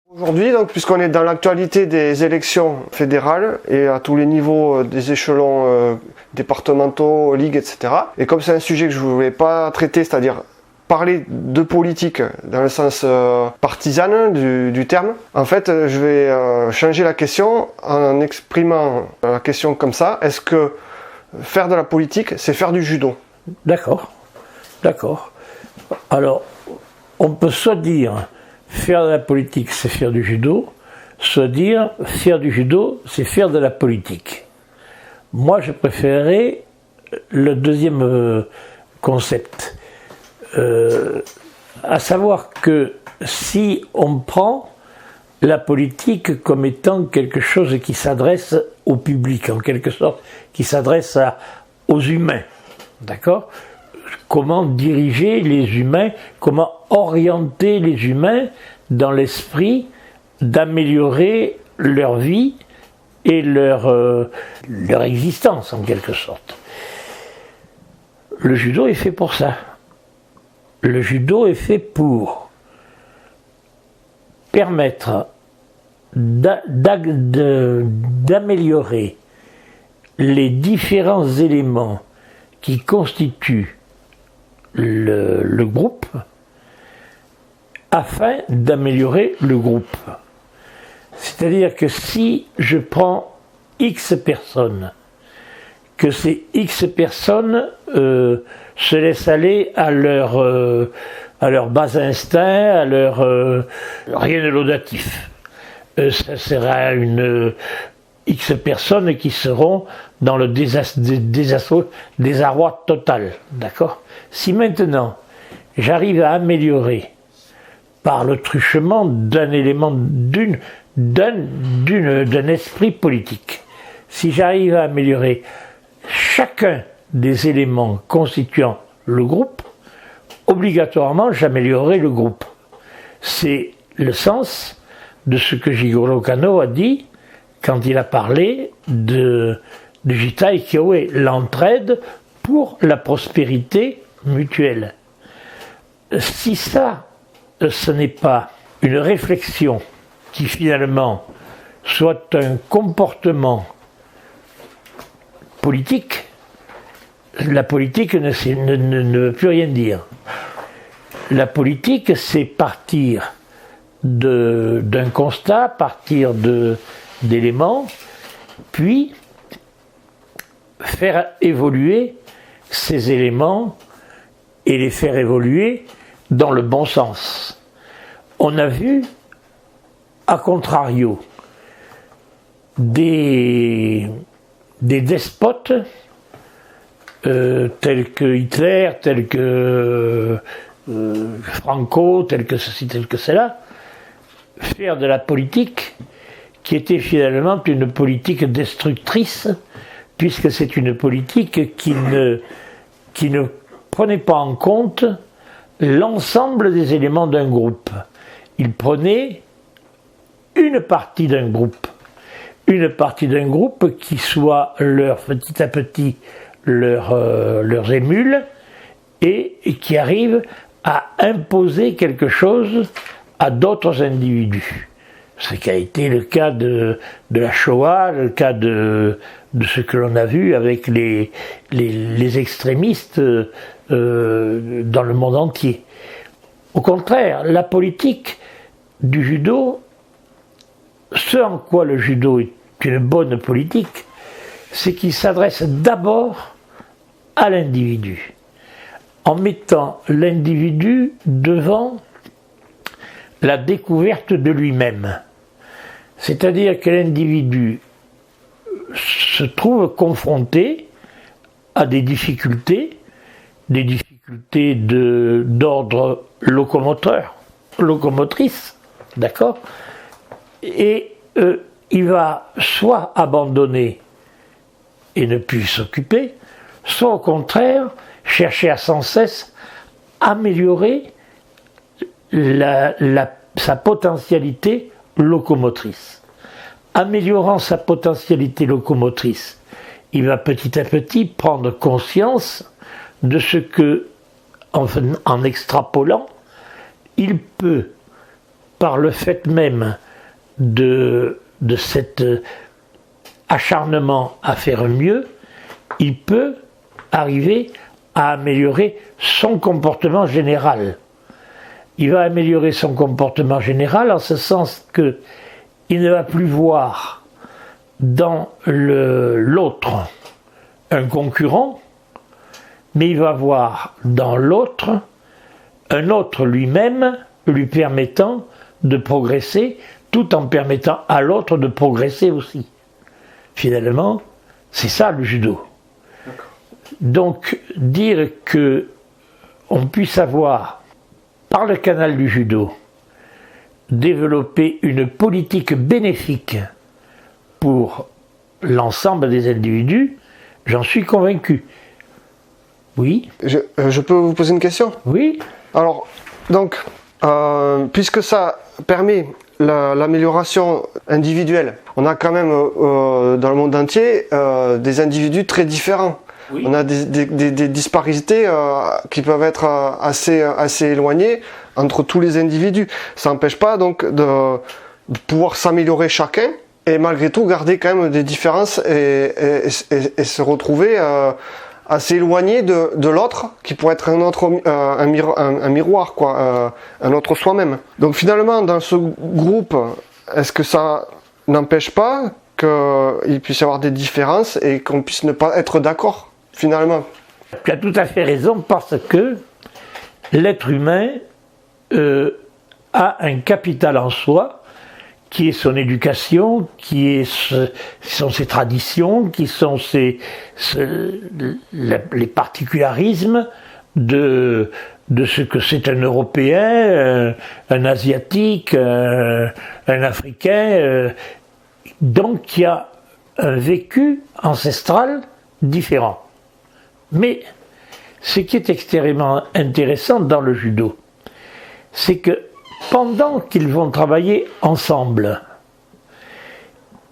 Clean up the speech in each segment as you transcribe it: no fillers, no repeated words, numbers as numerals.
Aujourd'hui, donc, puisqu'on est dans l'actualité des élections fédérales et à tous les niveaux des échelons départementaux, ligues, etc. Et comme c'est un sujet que je ne voulais pas traiter, c'est-à-dire parler de politique dans le sens partisan du terme, en fait, je vais changer la question en exprimant la question comme ça. Est-ce que faire de la politique, c'est faire du judo? D'accord. Alors, on peut soit dire faire de la politique, c'est faire du judo, soit dire faire du judo, c'est faire de la politique. Moi, je préférerais le deuxième concept. À savoir que si on prend la politique comme étant quelque chose qui s'adresse au public, en quelque sorte, qui s'adresse aux humains, d'accord ? Comment diriger les humains, comment orienter les humains dans l'esprit d'améliorer leur vie et leur existence, en quelque sorte. Le judo est fait pour ça. Le judo est fait pour permettre d'améliorer les différents éléments qui constituent le groupe afin d'améliorer le groupe. C'est-à-dire que si je prends X personnes, que ces X personnes se laissent aller à leur bas instinct, à leur rien de laudatif. Ça sera une X personnes qui seront dans le désarroi total, d'accord ? Si maintenant j'arrive à améliorer par le truchement d'un élément d'un esprit politique, si j'arrive à améliorer chacun des éléments constituant le groupe, obligatoirement j'améliorerai le groupe. C'est le sens de ce que Jigoro Kano a dit quand il a parlé de Jitai Kyoe, l'entraide pour la prospérité mutuelle. Si ça, ce n'est pas une réflexion qui finalement soit un comportement politique, la politique ne veut plus rien dire. La politique, c'est partir d'un constat, partir d'éléments, puis faire évoluer ces éléments et les faire évoluer dans le bon sens. On a vu, à contrario, des despotes tels que Hitler, tels que Franco, tels que ceci, tels que cela, faire de la politique qui était finalement une politique destructrice, puisque c'est une politique qui ne prenait pas en compte l'ensemble des éléments d'un groupe. Il prenait une partie d'un groupe qui soit petit à petit leurs émules et qui arrive à imposer quelque chose à d'autres individus. Ce qui a été le cas de la Shoah, le cas de ce que l'on a vu avec les extrémistes dans le monde entier. Au contraire, la politique du judo, ce en quoi le judo est une bonne politique, c'est qu'il s'adresse d'abord à l'individu, en mettant l'individu devant la découverte de lui-même. C'est-à-dire que l'individu se trouve confronté à des difficultés d'ordre locomotrice, d'accord ? Et il va soit abandonner et ne plus s'occuper, soit au contraire chercher à sans cesse améliorer sa potentialité locomotrice. Améliorant sa potentialité locomotrice, il va petit à petit prendre conscience de ce que, en extrapolant, il peut, par le fait même de cet acharnement à faire mieux, il peut arriver à améliorer son comportement général. Il va améliorer son comportement général en ce sens que il ne va plus voir dans l'autre un concurrent, mais il va voir dans l'autre un autre lui-même lui permettant de progresser tout en permettant à l'autre de progresser aussi. Finalement, c'est ça le judo. Donc, dire que on puisse avoir, par le canal du judo, développer une politique bénéfique pour l'ensemble des individus, j'en suis convaincu. Oui. Je peux vous poser une question? Oui. Alors, donc, puisque ça permet l'amélioration individuelle, on a quand même dans le monde entier des individus très différents. Oui. On a des disparités qui peuvent être assez éloignées entre tous les individus. Ça n'empêche pas donc de pouvoir s'améliorer chacun et malgré tout garder quand même des différences et se retrouver assez éloigné de l'autre qui pourrait être un miroir, quoi, un autre soi-même. Donc finalement dans ce groupe, est-ce que ça n'empêche pas qu'il puisse y avoir des différences et qu'on puisse ne pas être d'accord finalement? Tu as tout à fait raison parce que l'être humain a un capital en soi qui est son éducation, qui sont ses traditions, qui sont les particularismes de ce que c'est un Européen, un Asiatique, un Africain. Donc il y a un vécu ancestral différent. Mais ce qui est extrêmement intéressant dans le judo, c'est que pendant qu'ils vont travailler ensemble,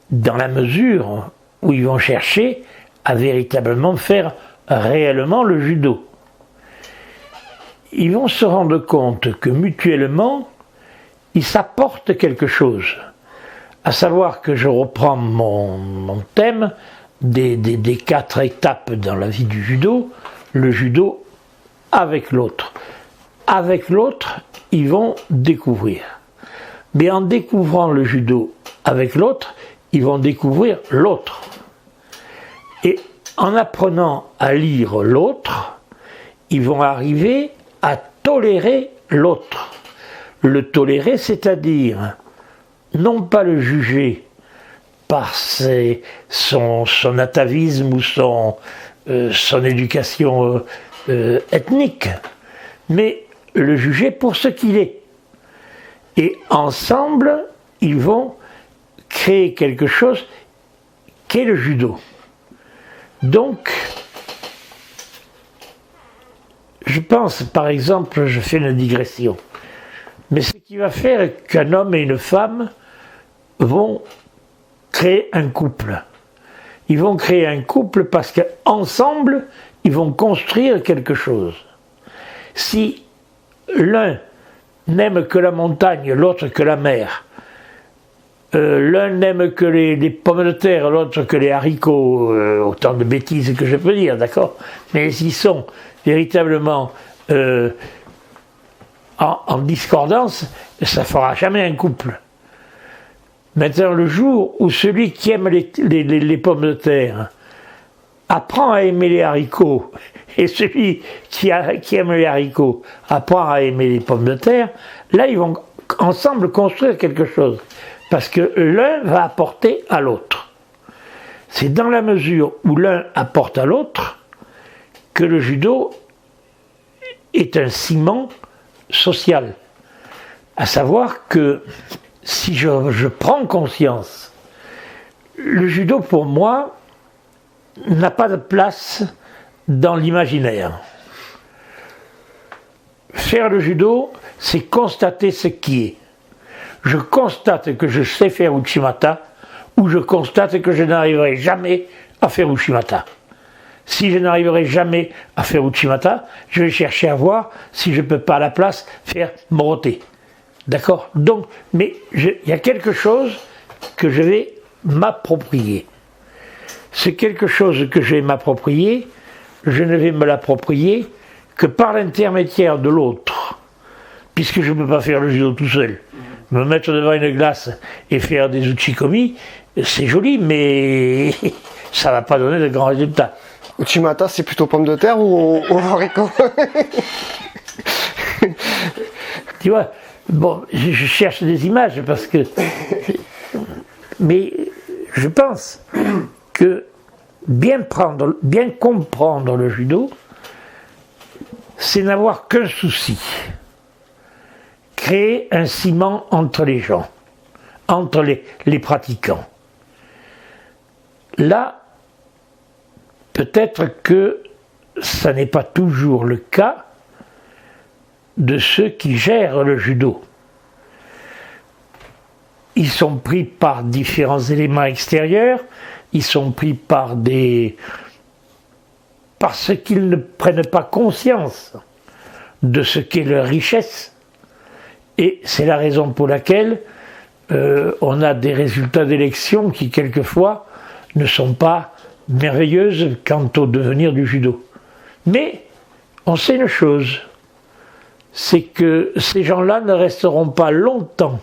dans la mesure où ils vont chercher à véritablement faire réellement le judo, ils vont se rendre compte que mutuellement, ils s'apportent quelque chose. À savoir que je reprends mon thème des 4 étapes dans la vie du judo, le judo avec l'autre. Avec l'autre, ils vont découvrir. Mais en découvrant le judo avec l'autre, ils vont découvrir l'autre. Et en apprenant à lire l'autre, ils vont arriver à tolérer l'autre. Le tolérer, c'est-à-dire non pas le juger par son atavisme ou son éducation ethnique, mais le juger pour ce qu'il est. Et ensemble, ils vont créer quelque chose qu'est le judo. Donc, je pense, par exemple, je fais une digression, mais ce qui va faire qu'un homme et une femme vont créer un couple. Ils vont créer un couple parce qu'ensemble, ils vont construire quelque chose. Si l'un n'aime que la montagne, l'autre que la mer, l'un n'aime que les pommes de terre, l'autre que les haricots, autant de bêtises que je peux dire, d'accord? Mais s'ils sont véritablement en discordance, ça ne fera jamais un couple. Maintenant, le jour où celui qui aime les pommes de terre apprend à aimer les haricots, et celui qui aime les haricots apprend à aimer les pommes de terre, là, ils vont ensemble construire quelque chose. Parce que l'un va apporter à l'autre. C'est dans la mesure où l'un apporte à l'autre que le judo est un ciment social. À savoir que si je prends conscience, le judo pour moi n'a pas de place dans l'imaginaire. Faire le judo, c'est constater ce qui est. Je constate que je sais faire Uchimata, ou je constate que je n'arriverai jamais à faire Uchimata. Si je n'arriverai jamais à faire Uchimata, je vais chercher à voir si je ne peux pas à la place faire Morote. D'accord? Donc, mais il y a quelque chose que je vais m'approprier. C'est quelque chose que je vais m'approprier, je ne vais me l'approprier que par l'intermédiaire de l'autre. Puisque je ne peux pas faire le judo tout seul. Me mettre devant une glace et faire des uchikomi, c'est joli, mais ça ne va pas donner de grands résultats. Uchimata, c'est plutôt pomme de terre ou haricot? Tu vois, bon, je cherche des images parce que... Mais je pense que bien comprendre le judo, c'est n'avoir qu'un souci. Créer un ciment entre les gens, entre les pratiquants. Là, peut-être que ça n'est pas toujours le cas de ceux qui gèrent le judo. Ils sont pris par différents éléments extérieurs, ils sont pris parce qu'ils ne prennent pas conscience de ce qu'est leur richesse. Et c'est la raison pour laquelle on a des résultats d'élections qui, quelquefois, ne sont pas merveilleuses quant au devenir du judo. Mais on sait une chose, c'est que ces gens-là ne resteront pas longtemps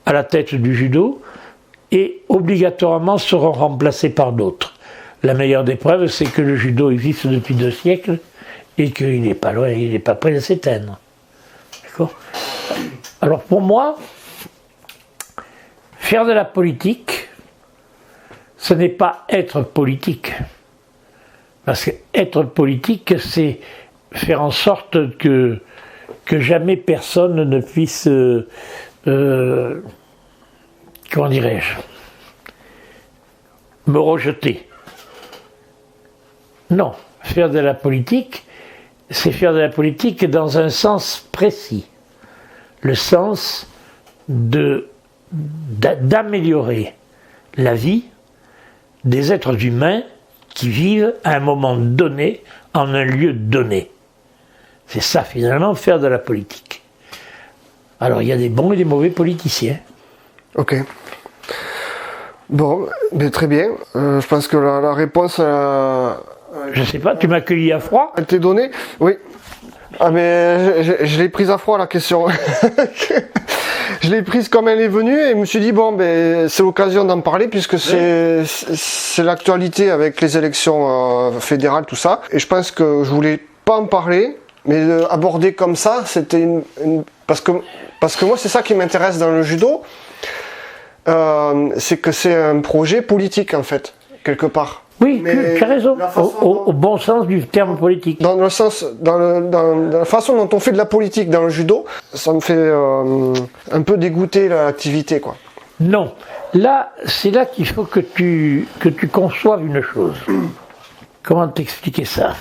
à la tête du judo et obligatoirement seront remplacés par d'autres. La meilleure des preuves, c'est que le judo existe depuis 2 siècles et qu'il n'est pas loin, il n'est pas près de s'éteindre. D'accord ? Alors pour moi, faire de la politique, ce n'est pas être politique. Parce que être politique, c'est faire en sorte que jamais personne ne puisse, comment dirais-je, me rejeter. Non, faire de la politique, c'est faire de la politique dans un sens précis. Le sens d'améliorer la vie des êtres humains qui vivent à un moment donné, en un lieu donné. C'est ça, finalement, faire de la politique. Alors, il y a des bons et des mauvais politiciens. Ok. Bon, mais très bien. Je pense que la réponse je sais pas, tu m'as accueilli à froid? a été donnée. Oui. Ah, mais je l'ai prise à froid, la question. Je l'ai prise comme elle est venue et je me suis dit, bon, ben, c'est l'occasion d'en parler puisque c'est l'actualité avec les élections fédérales, tout ça. Et je pense que je voulais pas en parler, mais aborder comme ça, c'était parce que moi, c'est ça qui m'intéresse dans le judo. C'est que c'est un projet politique, en fait, quelque part. Oui, tu as raison, au bon sens du terme politique. Dans la façon dont on fait de la politique dans le judo, ça me fait un peu dégoûter l'activité, quoi. Non, là, c'est là qu'il faut que tu conçoives une chose. Comment t'expliquer ça?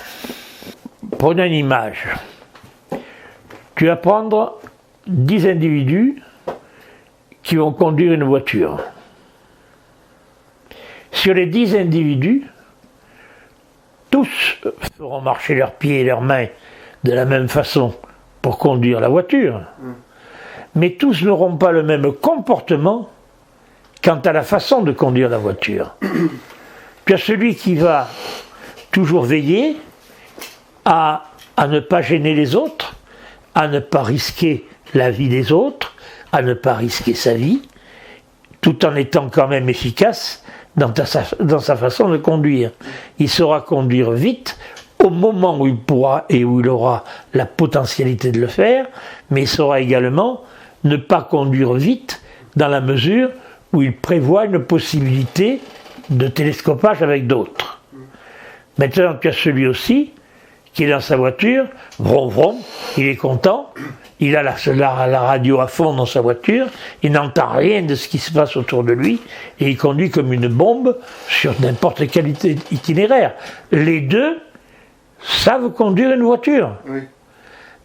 Prenons une image. Tu vas prendre 10 individus qui vont conduire une voiture. Sur les 10 individus, tous feront marcher leurs pieds et leurs mains de la même façon pour conduire la voiture. Mais tous n'auront pas le même comportement quant à la façon de conduire la voiture. Tu as celui qui va toujours veiller à ne pas gêner les autres, à ne pas risquer la vie des autres, à ne pas risquer sa vie, tout en étant quand même efficace dans sa façon de conduire. Il saura conduire vite au moment où il pourra et où il aura la potentialité de le faire, mais il saura également ne pas conduire vite dans la mesure où il prévoit une possibilité de télescopage avec d'autres. Maintenant, tu as celui aussi qui est dans sa voiture, vrom vrom, il est content, il a la radio à fond dans sa voiture, il n'entend rien de ce qui se passe autour de lui, et il conduit comme une bombe sur n'importe quel itinéraire. Les deux savent conduire une voiture, Oui.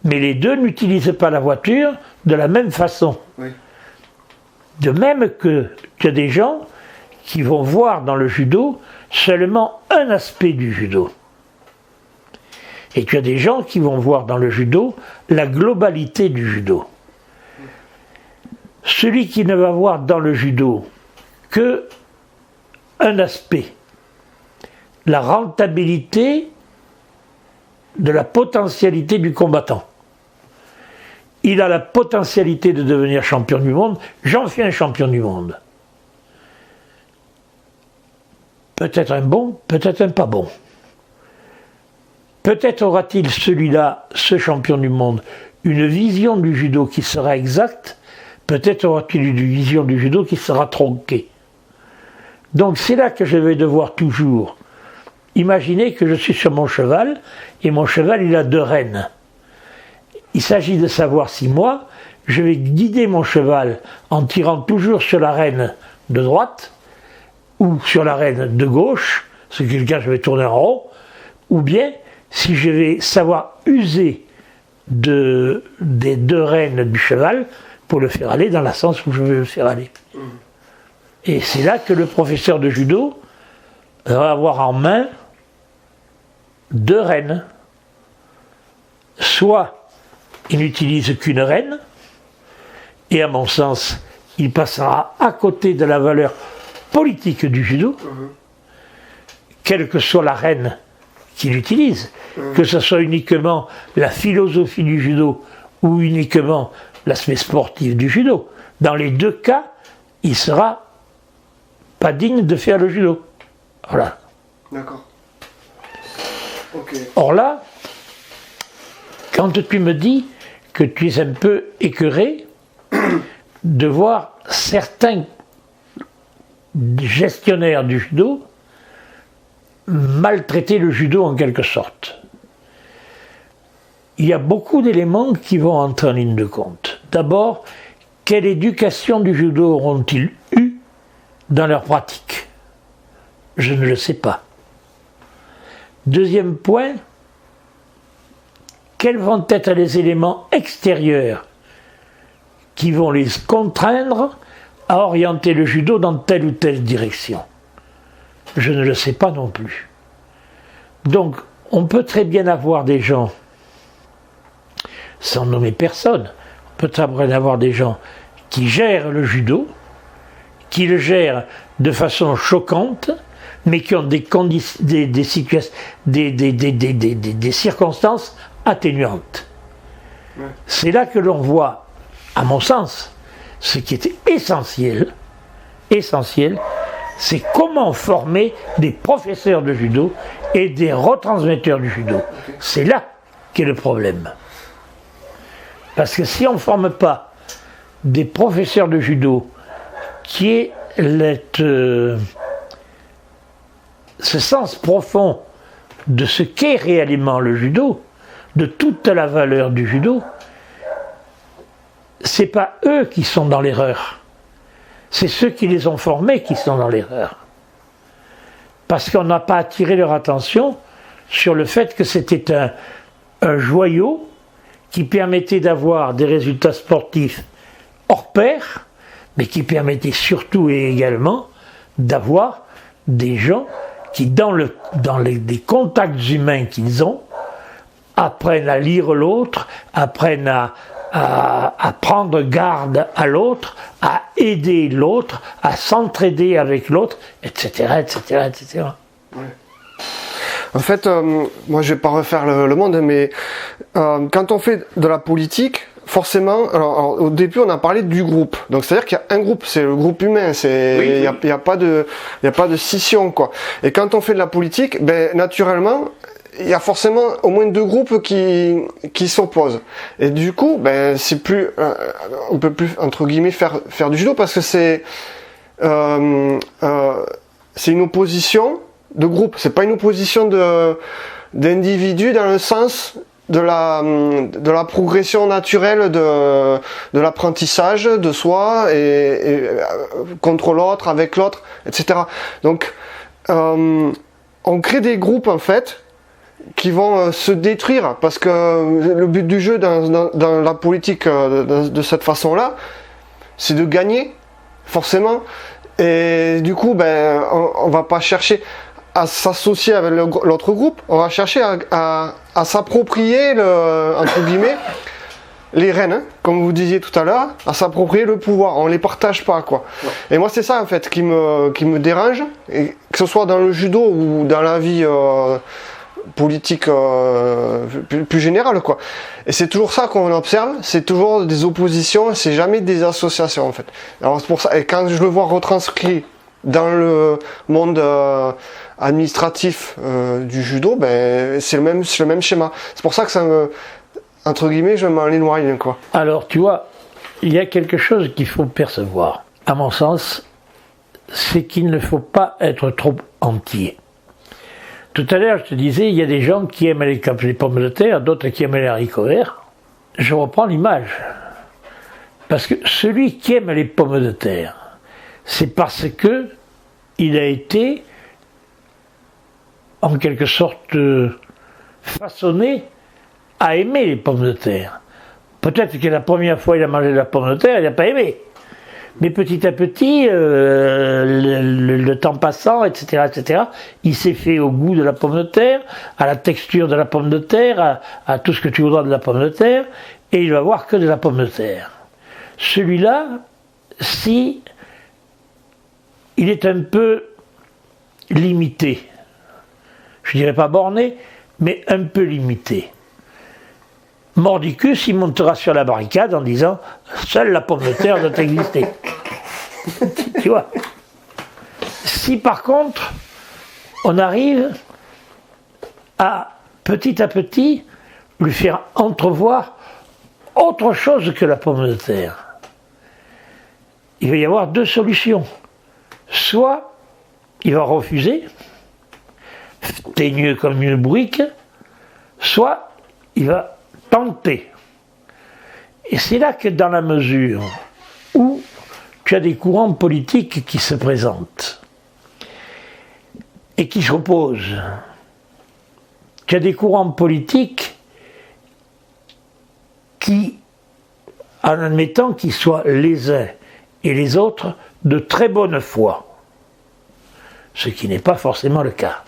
mais les deux n'utilisent pas la voiture de la même façon. Oui. De même que tu as des gens qui vont voir dans le judo seulement un aspect du judo. Et tu as des gens qui vont voir dans le judo la globalité du judo. Celui qui ne va voir dans le judo que un aspect, la rentabilité de la potentialité du combattant. Il a la potentialité de devenir champion du monde, j'en fais un champion du monde. Peut-être un bon, peut-être un pas bon. Peut-être aura-t-il celui-là, ce champion du monde, une vision du judo qui sera exacte, peut-être aura-t-il une vision du judo qui sera tronquée. Donc c'est là que je vais devoir toujours imaginer que je suis sur mon cheval, et mon cheval il a 2 rênes. Il s'agit de savoir si moi, je vais guider mon cheval en tirant toujours sur la reine de droite, ou sur la reine de gauche, ce qui est le cas, je vais tourner en rond, ou bien si je vais savoir user des 2 rênes du cheval pour le faire aller dans le sens où je veux le faire aller. Et c'est là que le professeur de judo va avoir en main 2 rênes. Soit il n'utilise qu'une reine, et à mon sens, il passera à côté de la valeur politique du judo, quelle que soit la reine qu'il utilise, que ce soit uniquement la philosophie du judo ou uniquement l'aspect sportif du judo. Dans les 2 cas, il sera pas digne de faire le judo. Voilà. D'accord. Okay. Or là, quand tu me dis que tu es un peu écœuré de voir certains gestionnaires du judo maltraiter le judo en quelque sorte. Il y a beaucoup d'éléments qui vont entrer en ligne de compte. D'abord, quelle éducation du judo auront-ils eu dans leur pratique? Je ne le sais pas. Deuxième point, quels vont être les éléments extérieurs qui vont les contraindre à orienter le judo dans telle ou telle direction? Je ne le sais pas non plus. Donc, on peut très bien avoir des gens, sans nommer personne, on peut très bien avoir des gens qui gèrent le judo, qui le gèrent de façon choquante, mais qui ont des circonstances atténuantes. Ouais. C'est là que l'on voit, à mon sens, ce qui était essentiel, c'est comment former des professeurs de judo et des retransmetteurs du judo. C'est là qu'est le problème. Parce que si on ne forme pas des professeurs de judo qui aient ce sens profond de ce qu'est réellement le judo, de toute la valeur du judo, c'est pas eux qui sont dans l'erreur. C'est ceux qui les ont formés qui sont dans l'erreur. Parce qu'on n'a pas attiré leur attention sur le fait que c'était un joyau qui permettait d'avoir des résultats sportifs hors pair, mais qui permettait surtout et également d'avoir des gens qui, dans les contacts humains qu'ils ont, apprennent à lire l'autre, apprennent à prendre garde à l'autre, à aider l'autre, à s'entraider avec l'autre, etc., etc., etc. Ouais. En fait, moi je vais pas refaire le monde, mais quand on fait de la politique, forcément, alors, au début on a parlé du groupe, donc c'est à dire qu'il y a un groupe, c'est le groupe humain, il y a pas de scission quoi. Et quand on fait de la politique, ben naturellement il y a forcément au moins 2 groupes qui s'opposent. Et du coup, ben c'est plus, on peut plus entre guillemets faire du judo parce que c'est une opposition de groupe. C'est pas une opposition d'individu dans le sens de la progression naturelle de l'apprentissage de soi et contre l'autre, avec l'autre, etc. Donc on crée des groupes en fait qui vont se détruire parce que le but du jeu dans la politique de cette façon-là, c'est de gagner forcément. Et du coup, ben, on va pas chercher à s'associer avec l'autre groupe, on va chercher à s'approprier, entre guillemets, les rênes, hein, comme vous disiez tout à l'heure, à s'approprier le pouvoir. On les partage pas, quoi. Ouais. Et moi, c'est ça, en fait, qui me dérange, et que ce soit dans le judo ou dans la vie politique plus générale, quoi. Et c'est toujours ça qu'on observe, c'est toujours des oppositions, c'est jamais des associations, en fait. Alors c'est pour ça, et quand je le vois retranscrit dans le monde administratif du judo, ben c'est le même schéma. C'est pour ça que ça me, entre guillemets, je m'en éloigne, quoi. Alors tu vois, il y a quelque chose qu'il faut percevoir. À mon sens, c'est qu'il ne faut pas être trop entier. Tout à l'heure, je te disais, il y a des gens qui aiment les pommes de terre, d'autres qui aiment les haricots verts. Je reprends l'image. Parce que celui qui aime les pommes de terre, c'est parce que il a été, en quelque sorte, façonné à aimer les pommes de terre. Peut-être que la première fois il a mangé de la pomme de terre, il n'a pas aimé. Mais petit à petit, le temps passant, etc., il s'est fait au goût de la pomme de terre, à la texture de la pomme de terre, à tout ce que tu voudras de la pomme de terre, et il va voir que de la pomme de terre. Celui-là, si il est un peu limité, je dirais pas borné, mais un peu limité. Mordicus, il montera sur la barricade en disant « Seule la pomme de terre doit exister ». Tu vois. Si par contre, on arrive à petit lui faire entrevoir autre chose que la pomme de terre, il va y avoir deux solutions. Soit il va refuser, teigneux comme une bourrique, soit il va tenter. Et c'est là que dans la mesure où tu as des courants politiques qui se présentent et qui s'opposent, tu as des courants politiques qui, en admettant qu'ils soient les uns et les autres de très bonne foi, ce qui n'est pas forcément le cas.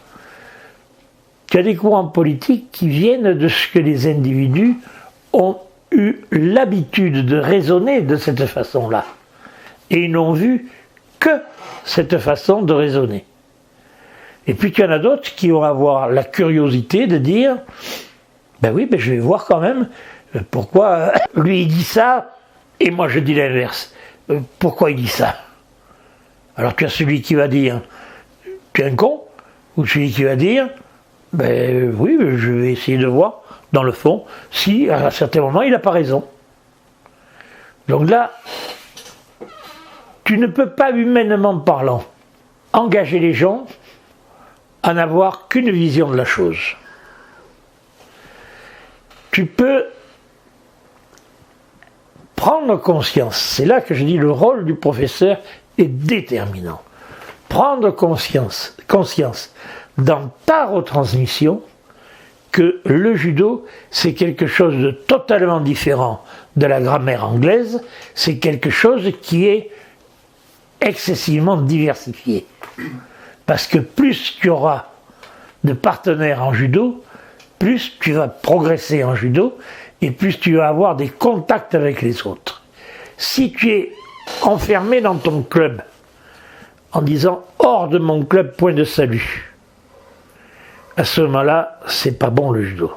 Tu as des courants politiques qui viennent de ce que les individus ont eu l'habitude de raisonner de cette façon-là. Et ils n'ont vu que cette façon de raisonner. Et puis tu en as d'autres qui vont avoir la curiosité de dire « Ben oui, ben je vais voir quand même pourquoi lui il dit ça et moi je dis l'inverse. Pourquoi il dit ça ?» Alors tu as celui qui va dire « Tu es un con » ou celui qui va dire « Ben oui, je vais essayer de voir dans le fond si à un certain moment il n'a pas raison. » Donc là, tu ne peux pas, humainement parlant, engager les gens à n'avoir qu'une vision de la chose. Tu peux prendre conscience, c'est là que je dis le rôle du professeur est déterminant. Prendre conscience dans ta retransmission que le judo, c'est quelque chose de totalement différent de la grammaire anglaise, c'est quelque chose qui est excessivement diversifié. Parce que plus tu auras de partenaires en judo, plus tu vas progresser en judo et plus tu vas avoir des contacts avec les autres. Si tu es enfermé dans ton club en disant « hors de mon club, point de salut », à ce moment-là, c'est pas bon le judo.